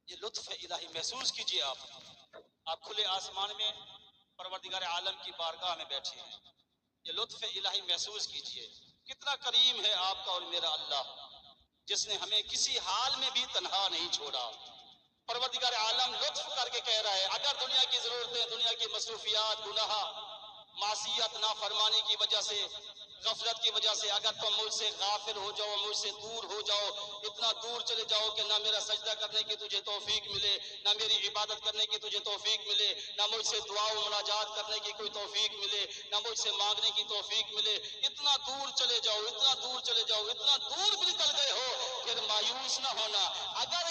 یہ لطف الہی محسوس کیجئے آپ کھلے آسمان میں پروردگار عالم کی بارگاہ میں بیٹھے ہیں، یہ لطف الہی محسوس کیجئے، کتنا کریم ہے آپ کا اور میرا اللہ، جس نے ہمیں کسی حال میں بھی تنہا نہیں چھوڑا۔ پروردگار عالم لطف کر کے کہہ رہا ہے اگر دنیا کی ضرورتیں، دنیا کی مصروفیات، گناہ، معصیت، نافرمانی کی وجہ سے، غفلت کی وجہ سے اگر تم مجھ سے غافل ہو جاؤ، مجھ سے دور ہو جاؤ، اتنا دور چلے جاؤ کہ نہ میرا سجدہ کرنے کی تجھے توفیق ملے، نہ میری عبادت کرنے کی تجھے توفیق ملے، نہ مجھ سے دعا و مناجات کرنے کی کوئی توفیق ملے، نہ مجھ سے مانگنے کی توفیق ملے، اتنا دور چلے جاؤ، اتنا دور چلے جاؤ، اتنا دور بھی نکل گئے ہو، پھر مایوس نہ ہونا۔ اگر